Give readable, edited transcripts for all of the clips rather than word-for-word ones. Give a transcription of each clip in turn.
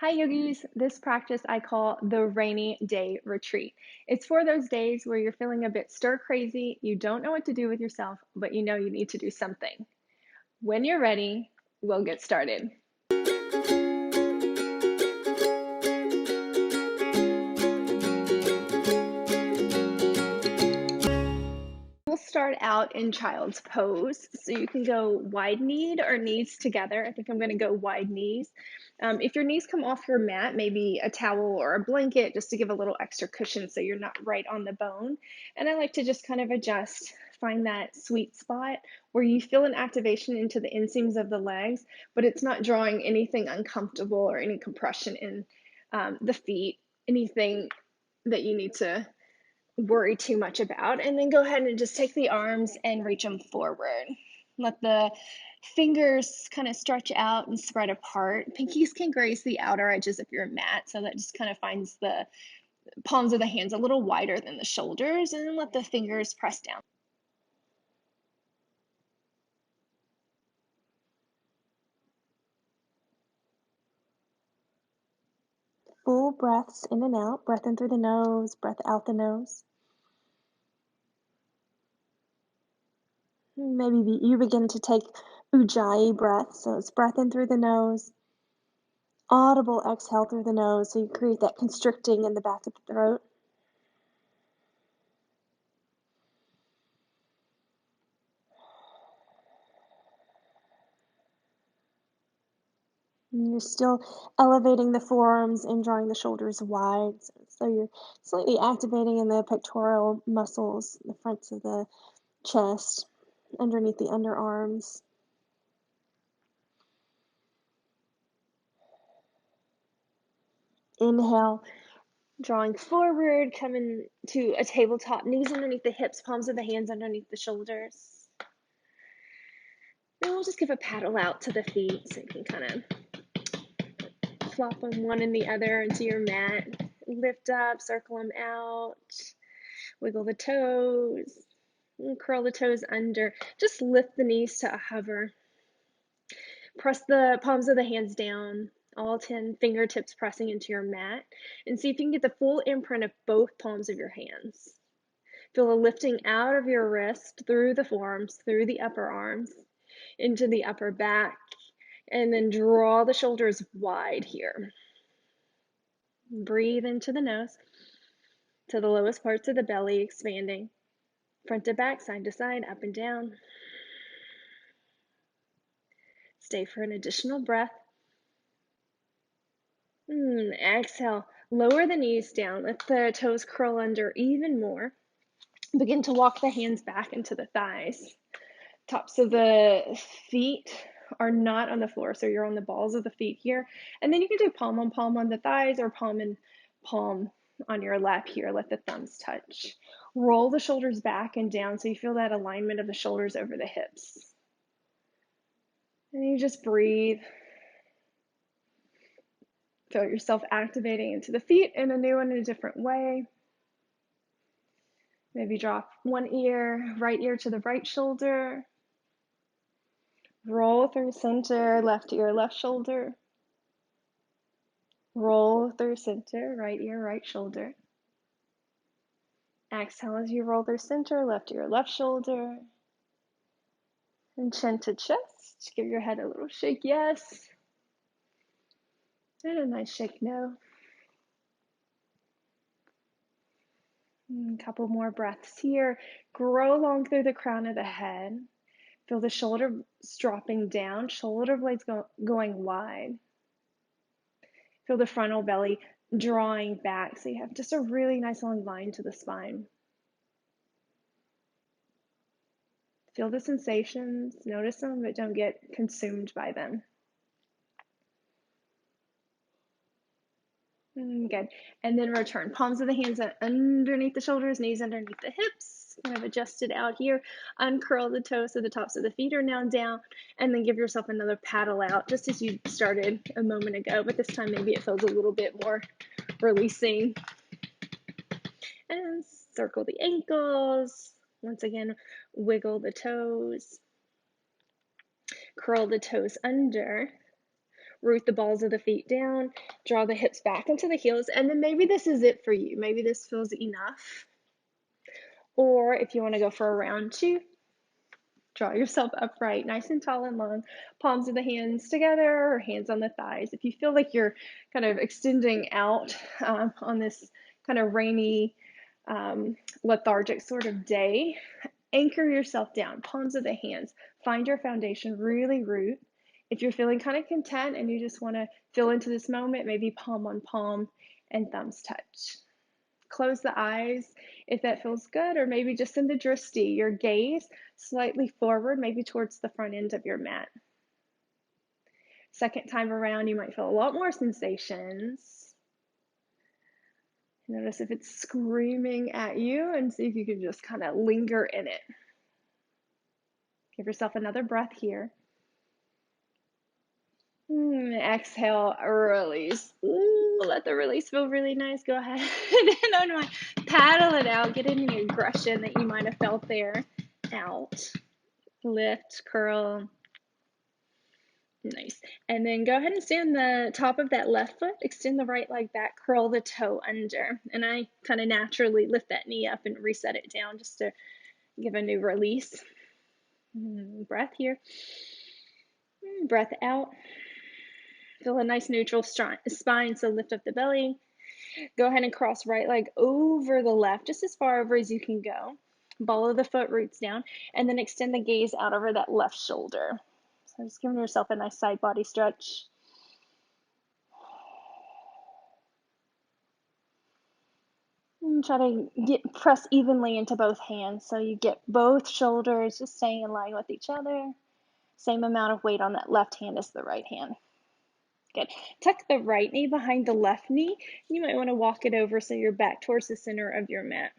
Hi, yogis. This practice I call the rainy day retreat. It's for those days where you're feeling a bit stir crazy, you don't know what to do with yourself, but you know you need to do something. When you're ready, we'll get started. We'll start out in child's pose. So you can go wide kneed or knees together. I think I'm going to go wide knees. If your knees come off your mat, maybe a towel or a blanket just to give a little extra cushion so you're not right on the bone. And I like to just kind of adjust, find that sweet spot where you feel an activation into the inseams of the legs, but it's not drawing anything uncomfortable or any compression in the feet, anything that you need to worry too much about. And then go ahead and just take the arms and reach them forward. Let the fingers kind of stretch out and spread apart. Pinkies can graze the outer edges of your mat, so that just kind of finds the palms of the hands a little wider than the shoulders, and then let the fingers press down. Full breaths in and out, breath in through the nose, breath out the nose. Maybe you begin to take ujjayi breath, so it's breath in through the nose, audible exhale through the nose, so you create that constricting in the back of the throat. And you're still elevating the forearms and drawing the shoulders wide. So you're slightly activating in the pectoral muscles, the fronts of the chest, underneath the underarms. Inhale, drawing forward, coming to a tabletop, knees underneath the hips, palms of the hands underneath the shoulders. And we'll just give a paddle out to the feet so you can kind of flop them one and the other into your mat. Lift up, circle them out, wiggle the toes, and curl the toes under. Just lift the knees to a hover. Press the palms of the hands down, all 10 fingertips pressing into your mat, and see if you can get the full imprint of both palms of your hands. Feel a lifting out of your wrist, through the forearms, through the upper arms, into the upper back, and then draw the shoulders wide here. Breathe into the nose, to the lowest parts of the belly, expanding. Front to back, side to side, up and down. Stay for an additional breath. Exhale, lower the knees down. Let the toes curl under even more. Begin to walk the hands back into the thighs. Tops of the feet are not on the floor, so you're on the balls of the feet here. And then you can do palm on the thighs or palm and palm on your lap here. Let the thumbs touch. Roll the shoulders back and down so you feel that alignment of the shoulders over the hips. And you just breathe. Feel yourself activating into the feet in a new and a different way. Maybe drop one ear, right ear to the right shoulder. Roll through center, left ear, left shoulder. Roll through center, right ear, right shoulder. Exhale as you roll through center, left ear, left shoulder. And chin to chest. Give your head a little shake, yes. And a nice shake, no. A couple more breaths here. Grow long through the crown of the head. Feel the shoulders dropping down, shoulder blades going wide. Feel the frontal belly drawing back, so you have just a really nice long line to the spine. Feel the sensations, notice them, but don't get consumed by them. Good. And then return. Palms of the hands underneath the shoulders, knees underneath the hips. Kind of adjust it out here. Uncurl the toes so the tops of the feet are now down. And then give yourself another paddle out, just as you started a moment ago. But this time maybe it feels a little bit more releasing. And circle the ankles. Once again, wiggle the toes. Curl the toes under. root the balls of the feet down, draw the hips back into the heels, and then maybe this is it for you. Maybe this feels enough. Or if you want to go for a round two, draw yourself upright, nice and tall and long, palms of the hands together or hands on the thighs. If you feel like you're kind of extending out on this kind of rainy, lethargic sort of day, anchor yourself down, palms of the hands, find your foundation, really root. If you're feeling kind of content and you just want to feel into this moment, maybe palm on palm and thumbs touch. Close the eyes if that feels good, or maybe just send the drishti, your gaze slightly forward, maybe towards the front end of your mat. Second time around, you might feel a lot more sensations. Notice if it's screaming at you and see if you can just kind of linger in it. Give yourself another breath here. Exhale, release. Ooh, let the release feel really nice. Go ahead and paddle it out. Get any aggression that you might have felt there out. Lift, curl. Nice. And then go ahead and stand the top of that left foot. Extend the right leg back. Curl the toe under. And I kind of naturally lift that knee up and reset it down just to give a new release. Breath here. Breath out. Feel a nice neutral spine, so lift up the belly. Go ahead and cross right leg over the left, just as far over as you can go. Ball of the foot roots down, and then extend the gaze out over that left shoulder. So just giving yourself a nice side body stretch. And try to press evenly into both hands, so you get both shoulders just staying in line with each other. Same amount of weight on that left hand as the right hand. Good. Tuck the right knee behind the left knee. You might want to walk it over so you're back towards the center of your mat.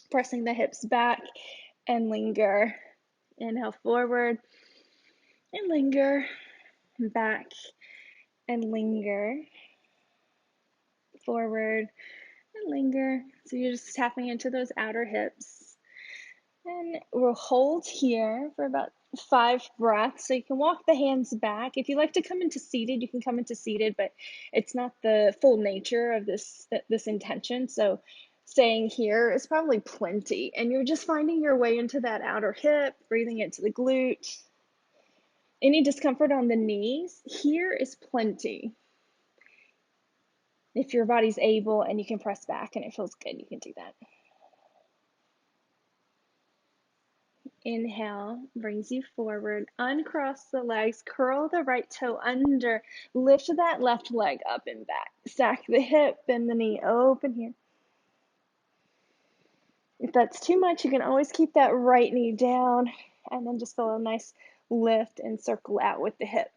Pressing the hips back and linger. Inhale forward and linger. Back and linger. Forward and linger. So you're just tapping into those outer hips. And we'll hold here for about 5 breaths. So you can walk the hands back. If you like to come into seated, you can come into seated, but it's not the full nature of this intention. So staying here is probably plenty. And you're just finding your way into that outer hip, breathing into the glute. Any discomfort on the knees, here is plenty. If your body's able and you can press back and it feels good, you can do that. Inhale brings you forward. Uncross the legs, curl the right toe under, lift that left leg up and back. Stack the hip, bend the knee, open here. If that's too much, you can always keep that right knee down and then just feel a nice lift and circle out with the hip.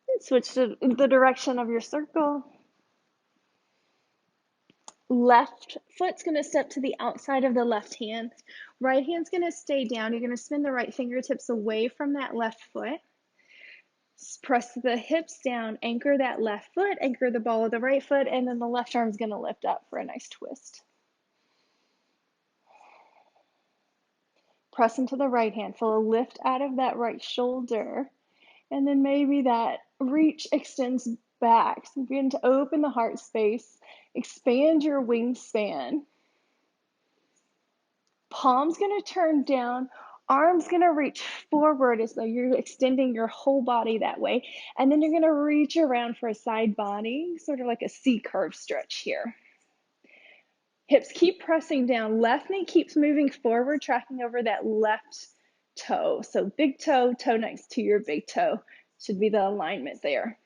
And switch to the direction of your circle. Left foot's going to step to the outside of the left hand. Right hand's going to stay down. You're going to spin the right fingertips away from that left foot. Press the hips down, anchor that left foot, anchor the ball of the right foot, and then the left arm's going to lift up for a nice twist. Press into the right hand. Feel a lift out of that right shoulder. And then maybe that reach extends back. So begin to open the heart space, expand your wingspan. Palm's going to turn down, arm's going to reach forward as though you're extending your whole body that way. And then you're going to reach around for a side body, sort of like a C curve stretch here. Hips keep pressing down. Left knee keeps moving forward, tracking over that left toe. So big toe, toe next to your big toe should be the alignment there.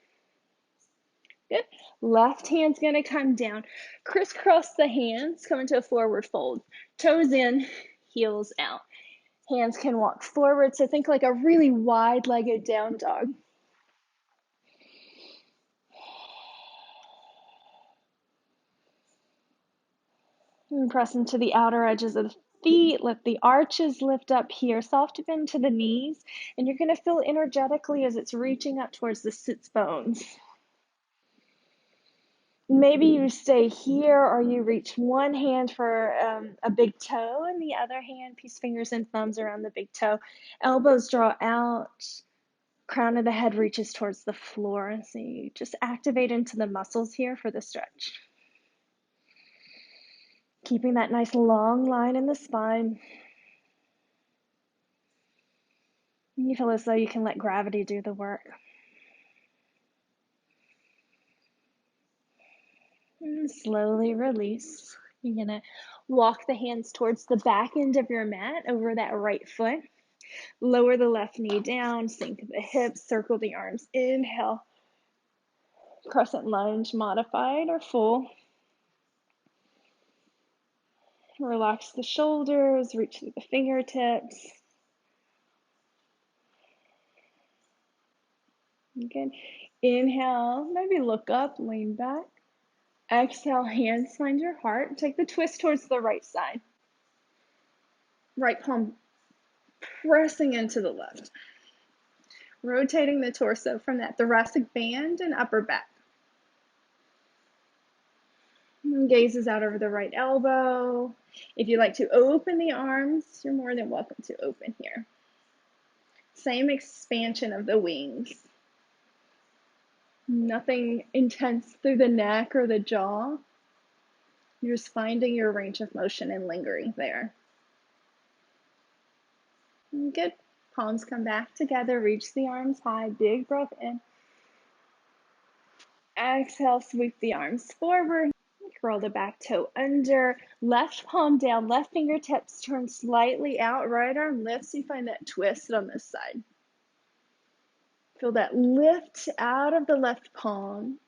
Good. Left hand's going to come down. Crisscross the hands, come into a forward fold. Toes in, heels out. Hands can walk forward. So think like a really wide-legged down dog. And press into the outer edges of the feet. Let the arches lift up here. Soft bend to the knees. And you're going to feel energetically as it's reaching up towards the sits bones. Maybe you stay here or you reach one hand for a big toe and the other hand, piece fingers and thumbs around the big toe. Elbows draw out, crown of the head reaches towards the floor. So you just activate into the muscles here for the stretch. Keeping that nice long line in the spine. You feel as though you can let gravity do the work. And slowly release. You're going to walk the hands towards the back end of your mat over that right foot. Lower the left knee down, sink the hips, circle the arms. Inhale, crescent lunge, modified or full. Relax the shoulders, reach through the fingertips. Good. Inhale, maybe look up, lean back. Exhale, hands find your heart. Take the twist towards the right side. Right palm pressing into the left. Rotating the torso from that thoracic band and upper back. And gazes out over the right elbow. If you like to open the arms, you're more than welcome to open here. Same expansion of the wings. Nothing intense through the neck or the jaw. You're just finding your range of motion and lingering there. Good. Palms come back together. Reach the arms high. Big breath in. Exhale, sweep the arms forward. Curl the back toe under. Left palm down. Left fingertips turn slightly out. Right arm lifts. You find that twist on this side. Feel that lift out of the left palm.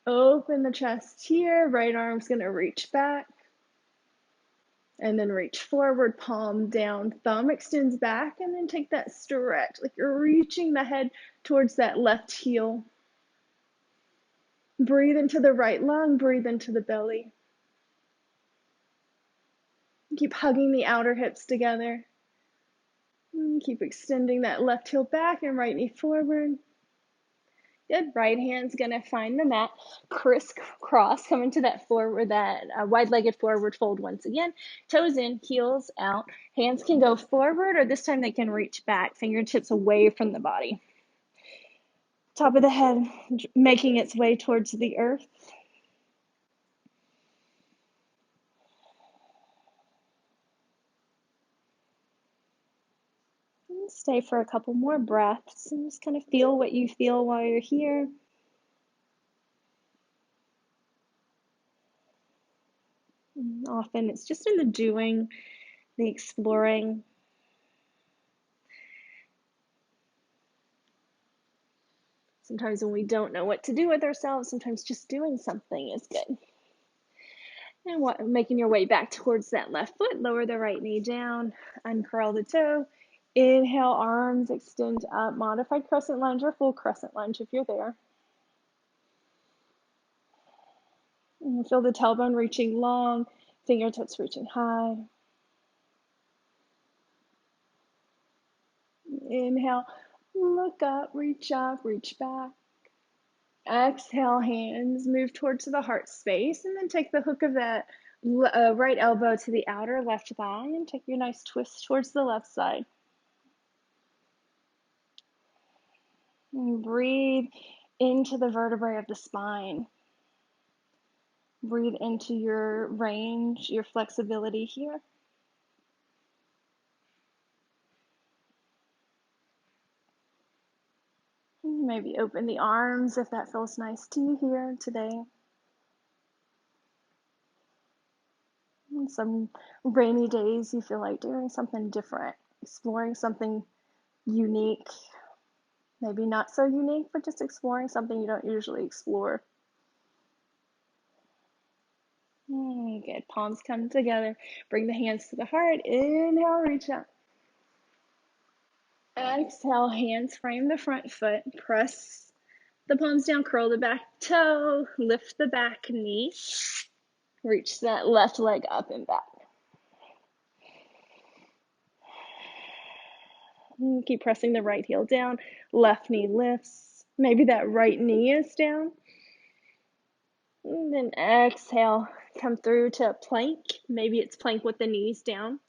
Open the chest here. Right arm's going to reach back. And then reach forward, palm down, thumb extends back, and then take that stretch, like you're reaching the head towards that left heel. Breathe into the right lung, breathe into the belly. Keep hugging the outer hips together. And keep extending that left heel back and right knee forward. Good. Right hand's gonna find the mat. Crisscross. Come into that forward, that wide-legged forward fold once again. Toes in, heels out. Hands can go forward, or this time they can reach back. Fingertips away from the body. Top of the head making its way towards the earth. And stay for a couple more breaths and just kind of feel what you feel while you're here. And often it's just in the doing, the exploring. Sometimes when we don't know what to do with ourselves, sometimes just doing something is good. And making your way back towards that left foot, lower the right knee down, uncurl the toe. Inhale, arms extend up, modified crescent lunge or full crescent lunge if you're there. And feel the tailbone reaching long, fingertips reaching high. Inhale, look up, reach back. Exhale, hands move towards the heart space, and then take the hook of that right elbow to the outer left thigh and take your nice twist towards the left side. And breathe into the vertebrae of the spine. Breathe into your range, your flexibility here. Maybe open the arms if that feels nice to you here today. And some rainy days you feel like doing something different, exploring something unique. Maybe not so unique, but just exploring something you don't usually explore. Good. Palms come together. Bring the hands to the heart. Inhale, reach up. Exhale, hands frame the front foot. Press the palms down, curl the back toe, lift the back knee. Reach that left leg up and back. Keep pressing the right heel down. Left knee lifts. Maybe that right knee is down. And then exhale, come through to a plank. Maybe it's plank with the knees down.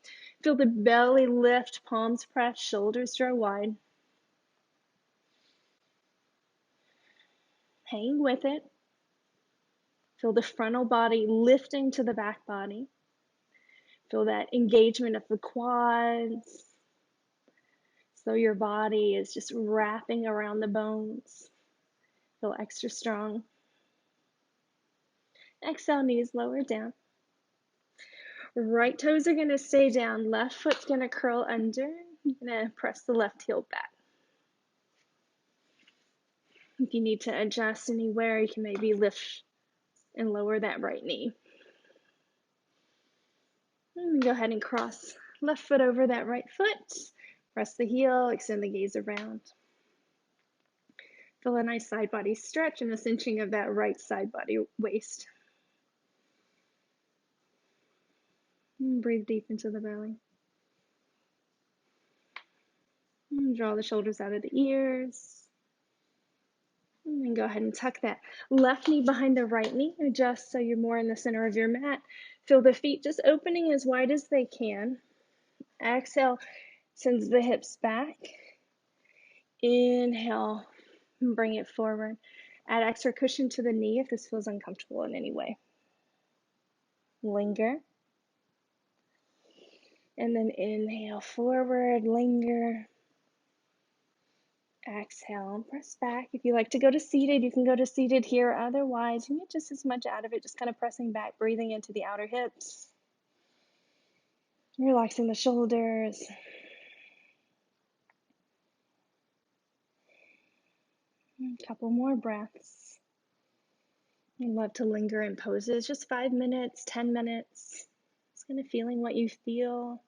Feel the belly lift, palms press, shoulders draw wide. Hang with it. Feel the frontal body lifting to the back body. Feel that engagement of the quads. So your body is just wrapping around the bones. Feel extra strong. Exhale, knees lower down. Right toes are going to stay down. Left foot's going to curl under. You're going to press the left heel back. If you need to adjust anywhere, you can maybe lift and lower that right knee. And go ahead and cross left foot over that right foot. Press the heel, extend the gaze around. Feel a nice side body stretch and a cinching of that right side body waist. And breathe deep into the belly. And draw the shoulders out of the ears. And then go ahead and tuck that left knee behind the right knee. Adjust so you're more in the center of your mat. Feel the feet just opening as wide as they can. Exhale, sends the hips back. Inhale, bring it forward. Add extra cushion to the knee if this feels uncomfortable in any way. Linger. And then inhale forward, linger. Exhale and press back. If you like to go to seated, you can go to seated here. Otherwise, you get just as much out of it, just kind of pressing back, breathing into the outer hips. Relaxing the shoulders. A couple more breaths. I love to linger in poses, just 5 minutes, 10 minutes. Just kind of feeling what you feel.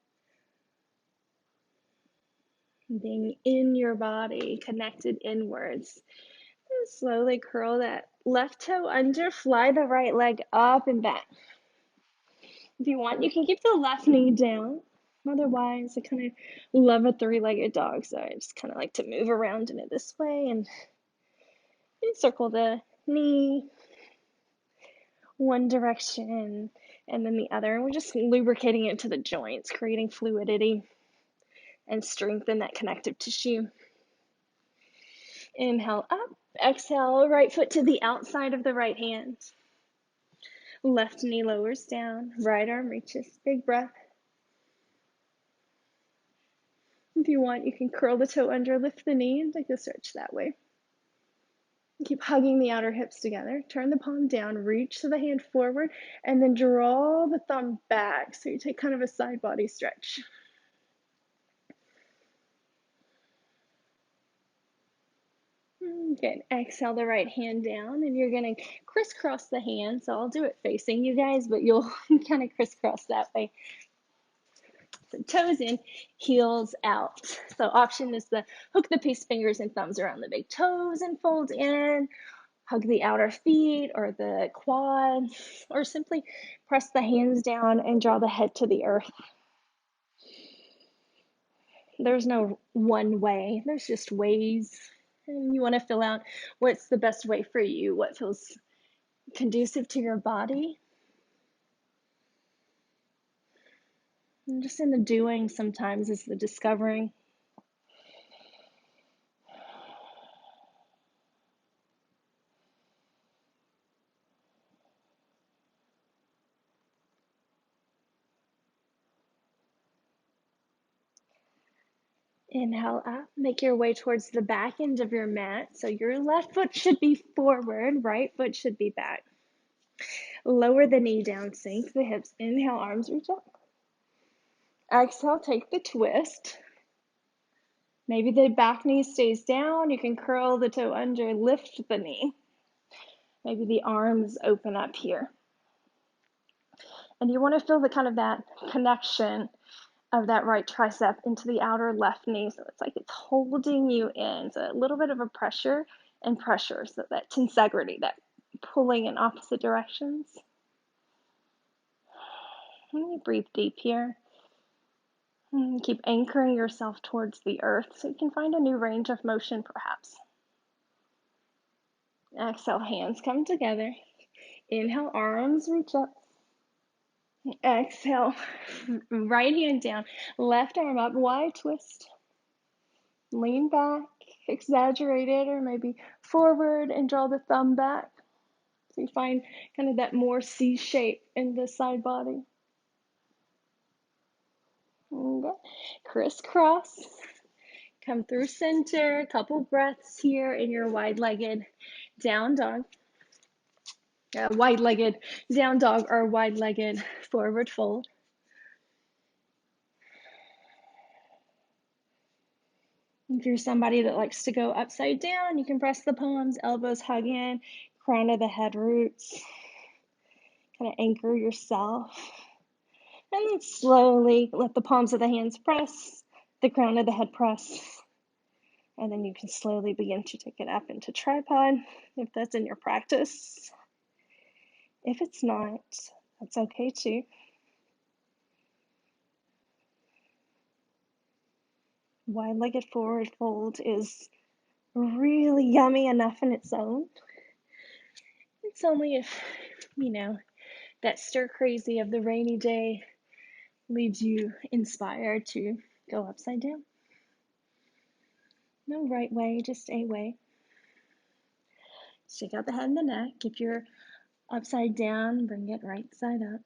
Being in your body, connected inwards. And slowly curl that left toe under, fly the right leg up and back. If you want, you can keep the left knee down. Otherwise, I kind of love a three-legged dog, so I just kind of like to move around in it this way and circle the knee one direction and then the other. And we're just lubricating it to the joints, creating fluidity and strengthen that connective tissue. Inhale up, exhale, right foot to the outside of the right hand. Left knee lowers down, right arm reaches. Big breath. If you want, you can curl the toe under, lift the knee, and take a stretch that way. Keep hugging the outer hips together. Turn the palm down, reach the hand forward, and then draw the thumb back. So you take kind of a side body stretch. Good. Exhale the right hand down, and you're going to crisscross the hand. So I'll do it facing you guys, but you'll kind of crisscross that way. So toes in, heels out. So option is to hook the peace fingers and thumbs around the big toes and fold in. Hug the outer feet or the quads, or simply press the hands down and draw the head to the earth. There's no one way, there's just ways. And you want to fill out what's the best way for you, what feels conducive to your body. And just in the doing sometimes is the discovering. Inhale up, make your way towards the back end of your mat. So your left foot should be forward, right foot should be back. Lower the knee down, sink the hips. Inhale, arms reach up. Exhale, take the twist. Maybe the back knee stays down. You can curl the toe under, lift the knee. Maybe the arms open up here. And you want to feel the kind of that connection of that right tricep into the outer left knee. So it's like it's holding you in. So a little bit of a pressure and pressure. So that tensegrity, that pulling in opposite directions. And you breathe deep here. And keep anchoring yourself towards the earth so you can find a new range of motion perhaps. Exhale, hands come together. Inhale, arms reach up. Exhale, right hand down, left arm up, wide twist. Lean back, exaggerate it, or maybe forward and draw the thumb back. So you find kind of that more C shape in the side body. Okay. Crisscross. Come through center, a couple breaths here in your wide-legged down dog. Wide-legged down dog or wide-legged forward fold. If you're somebody that likes to go upside down, you can press the palms, elbows hug in, crown of the head roots. Kind of anchor yourself. And then slowly let the palms of the hands press, the crown of the head press. And then you can slowly begin to take it up into tripod if that's in your practice. If it's not, that's okay too. Wide-legged forward fold is really yummy enough in its own. It's only if, that stir crazy of the rainy day leaves you inspired to go upside down. No right way, just a way. Shake out the head and the neck. If you're upside down, bring it right side up.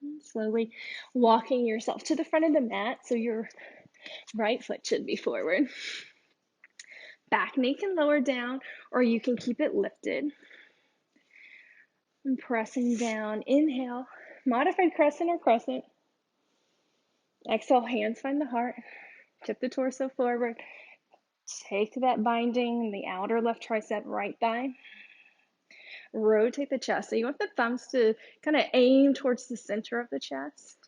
And slowly walking yourself to the front of the mat so your right foot should be forward. Back knee can lower down, or you can keep it lifted. And pressing down. Inhale, modified crescent or crescent. Exhale, hands find the heart. Tip the torso forward. Take that binding in the outer left tricep, right thigh. Rotate the chest. So you want the thumbs to kind of aim towards the center of the chest.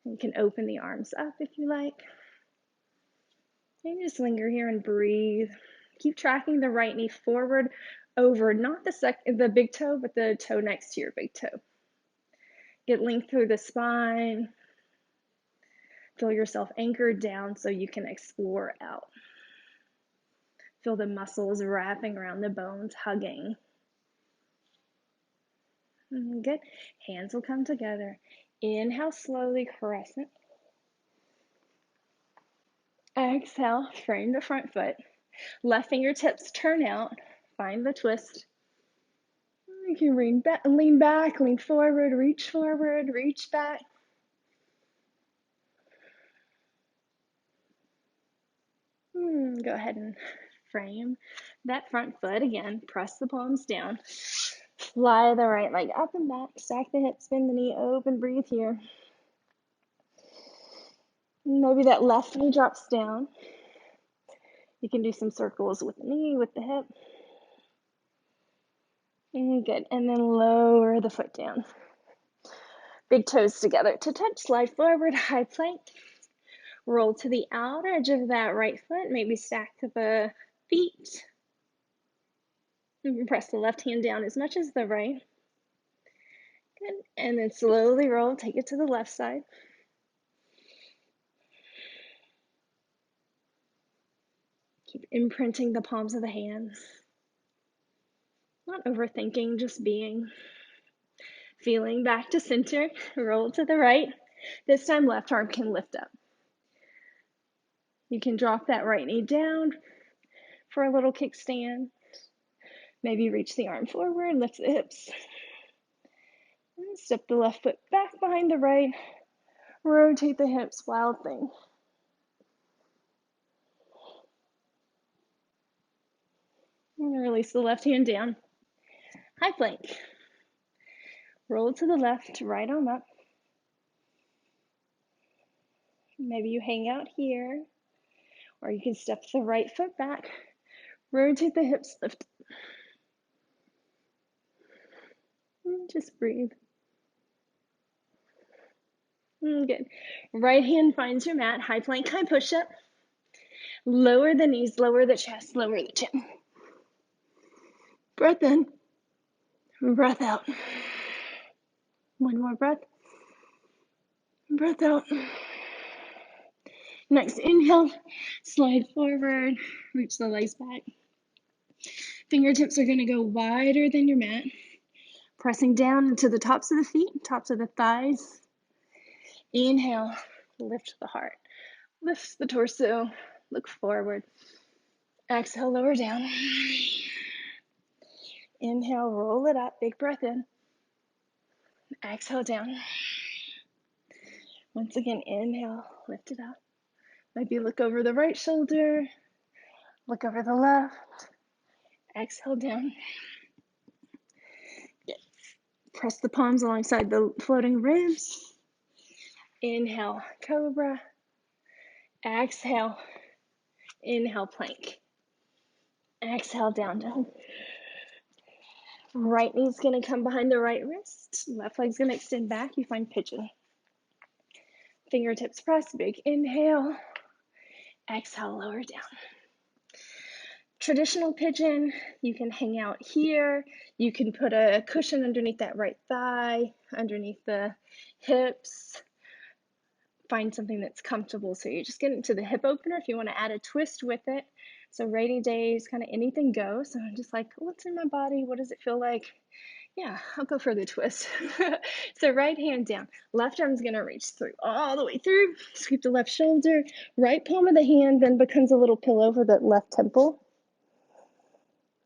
You can open the arms up if you like. And just linger here and breathe. Keep tracking the right knee forward over, not the big toe, but the toe next to your big toe. Get length through the spine. Feel yourself anchored down so you can explore out. Feel the muscles wrapping around the bones, hugging. Good. Hands will come together. Inhale slowly, crescent. Exhale, frame the front foot. Left fingertips turn out. Find the twist. You can lean back, lean forward, reach back. Go ahead and frame that front foot again. Press the palms down. Fly the right leg up and back. Stack the hips, bend the knee, open, breathe here. Maybe that left knee drops down. You can do some circles with the knee, with the hip. Good. And then lower the foot down. Big toes together to touch. Slide forward, high plank. Roll to the outer edge of that right foot. Maybe stack the feet. You can press the left hand down as much as the right. Good. And then slowly roll. Take it to the left side. Keep imprinting the palms of the hands. Not overthinking, just being. Feeling back to center. Roll to the right. This time left arm can lift up. You can drop that right knee down for a little kickstand. Maybe reach the arm forward, lift the hips. And step the left foot back behind the right. Rotate the hips, wild thing. And release the left hand down. High plank. Roll to the left, right arm up. Maybe you hang out here, or you can step the right foot back. Rotate the hips, lift. And just breathe. Good. Right hand finds your mat. High plank, high push-up. Lower the knees, lower the chest, lower the chin. Breath in, breath out. One more breath. Breath out. Next inhale, slide forward, reach the legs back. Fingertips are going to go wider than your mat. Pressing down into the tops of the feet, tops of the thighs. Inhale, lift the heart. Lift the torso, look forward. Exhale, lower down. Inhale, roll it up, big breath in. Exhale, down. Once again, inhale, lift it up. Maybe look over the right shoulder, look over the left. Exhale, down. Press the palms alongside the floating ribs. Inhale, cobra. Exhale. Inhale, plank. Exhale, down dog. Right knee's going to come behind the right wrist. Left leg's going to extend back. You find pigeon. Fingertips press. Big inhale. Exhale, lower down. Traditional pigeon, you can hang out here. You can put a cushion underneath that right thigh, underneath the hips. Find something that's comfortable. So you just get into the hip opener if you want to add a twist with it. So rainy days, kind of anything goes. So I'm just like, what's in my body? What does it feel like? Yeah, I'll go for the twist. So right hand down. Left arm's going to reach through, all the way through. Sweep the left shoulder. Right palm of the hand then becomes a little pillow for that left temple.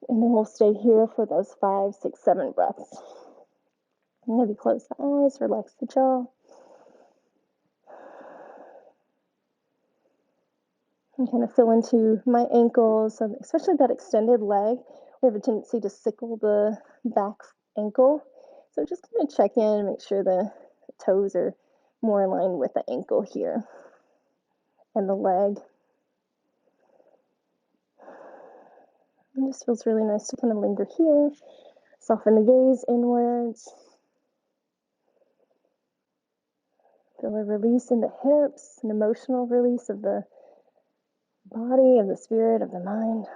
And then we'll stay here for those 5, 6, 7 breaths. Maybe close the eyes, relax the jaw. And kind of feel into my ankles, especially that extended leg. We have a tendency to sickle the back ankle. So just kind of check in and make sure the toes are more in line with the ankle here and the leg. It just feels really nice to kind of linger here. Soften the gaze inwards. Feel a release in the hips, an emotional release of the body, of the spirit, of the mind.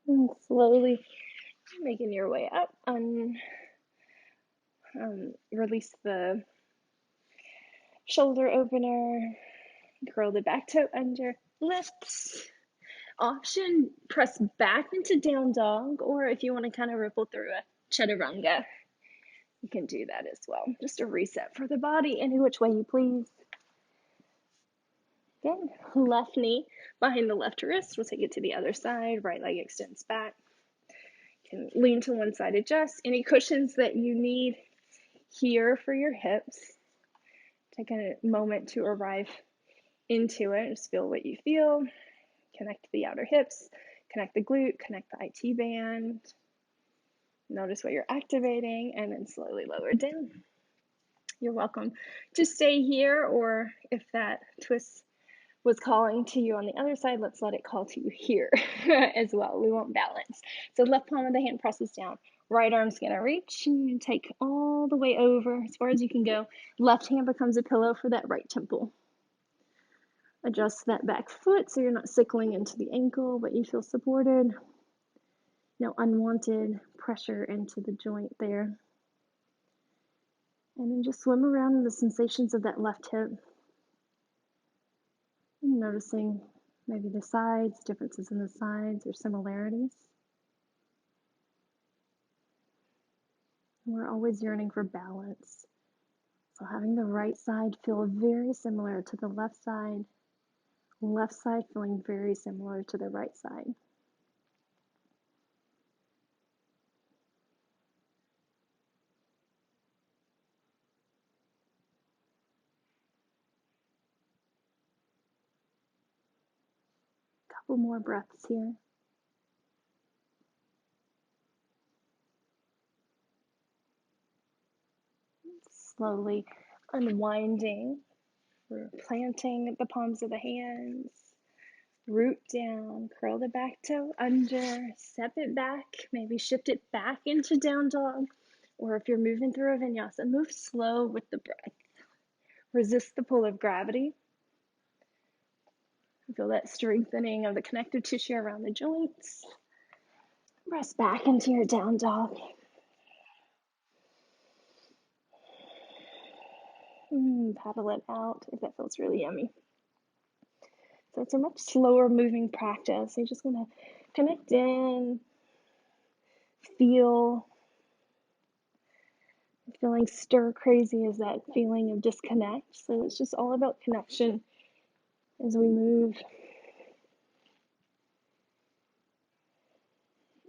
And slowly making your way up. Release the shoulder opener. Curl the back toe under. Lift. Option, press back into down dog, or if you want to kind of ripple through a chaturanga, you can do that as well. Just a reset for the body, any which way you please. Again, left knee behind the left wrist. We'll take it to the other side. Right leg extends back. You can lean to one side, adjust. Any cushions that you need here for your hips. Take a moment to arrive into it. Just feel what you feel. Connect the outer hips. Connect the glute. Connect the IT band. Notice what you're activating, and then slowly lower down. You're welcome to stay here, or if that twist was calling to you on the other side, let's let it call to you here as well. We won't balance. So left palm of the hand presses down. Right arm's going to reach and take all the way over as far as you can go. Left hand becomes a pillow for that right temple. Adjust that back foot so you're not sickling into the ankle, but you feel supported. No unwanted pressure into the joint there. And then just swim around in the sensations of that left hip. And noticing maybe the sides, differences in the sides or similarities. We're always yearning for balance. So having the right side feel very similar to the left side feeling very similar to the right side. Couple more breaths here. Slowly unwinding. We're planting the palms of the hands. Root down, curl the back toe under, step it back, maybe shift it back into down dog. Or if you're moving through a vinyasa, move slow with the breath. Resist the pull of gravity. Feel that strengthening of the connective tissue around the joints. Press back into your down dog. Paddle it out if that feels really yummy. So it's a much slower moving practice. You're just gonna connect in, feel. Feeling stir crazy is that feeling of disconnect. So it's just all about connection as we move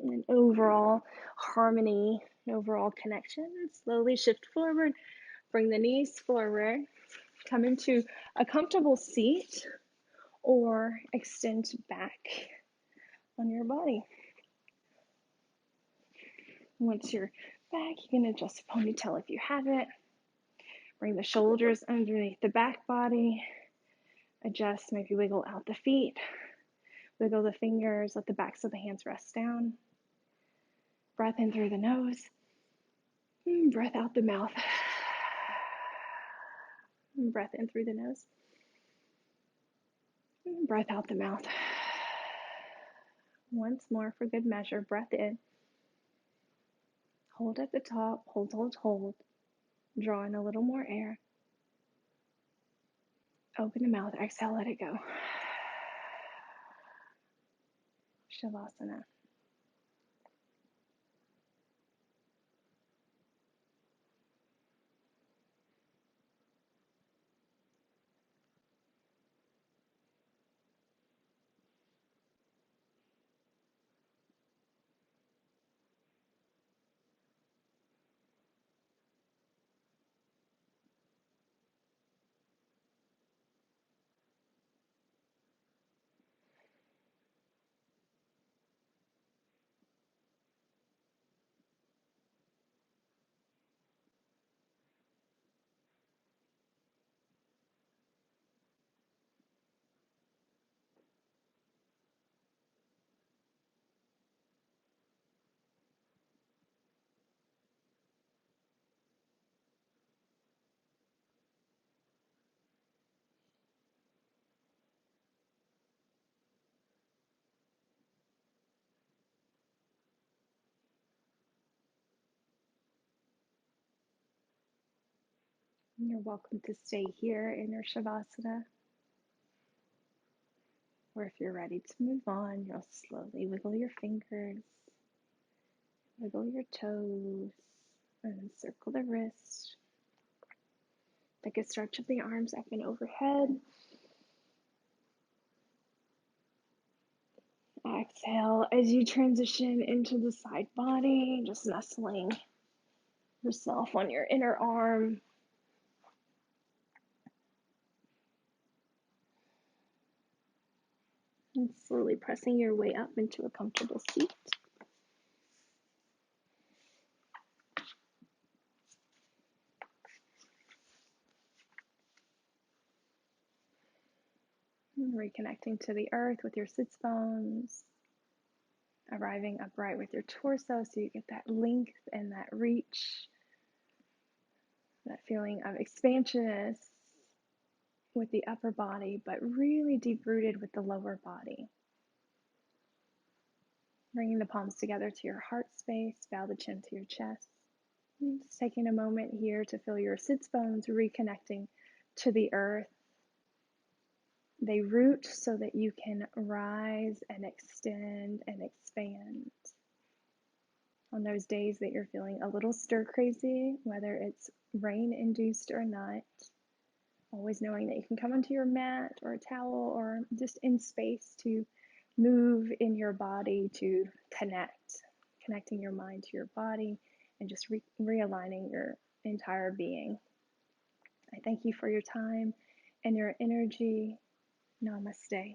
and overall harmony, and overall connection. Slowly shift forward, bring the knees forward, come into a comfortable seat or extend back on your body. Once you're back, you can adjust the ponytail if you have it. Bring the shoulders underneath the back body. Adjust, maybe wiggle out the feet. Wiggle the fingers, let the backs of the hands rest down. Breath in through the nose. Breath out the mouth. Breath in through the nose. Breath out the mouth. Once more for good measure. Breath in. Hold at the top. Hold, hold, hold. Draw in a little more air. Open the mouth. Exhale, let it go. Shavasana. You're welcome to stay here in your Shavasana. Or if you're ready to move on, you'll slowly wiggle your fingers, wiggle your toes, and circle the wrist. Take a stretch of the arms up and overhead. Exhale as you transition into the side body, just nestling yourself on your inner arm. And slowly pressing your way up into a comfortable seat. And reconnecting to the earth with your sits bones. Arriving upright with your torso so you get that length and that reach. That feeling of expansion with the upper body, but really deep rooted with the lower body. Bringing the palms together to your heart space, bow the chin to your chest. And just taking a moment here to feel your sits bones reconnecting to the earth. They root so that you can rise and extend and expand. On those days that you're feeling a little stir crazy, whether it's rain induced or not, always knowing that you can come onto your mat or a towel or just in space to move in your body to connecting your mind to your body and just realigning your entire being. I thank you for your time and your energy. Namaste.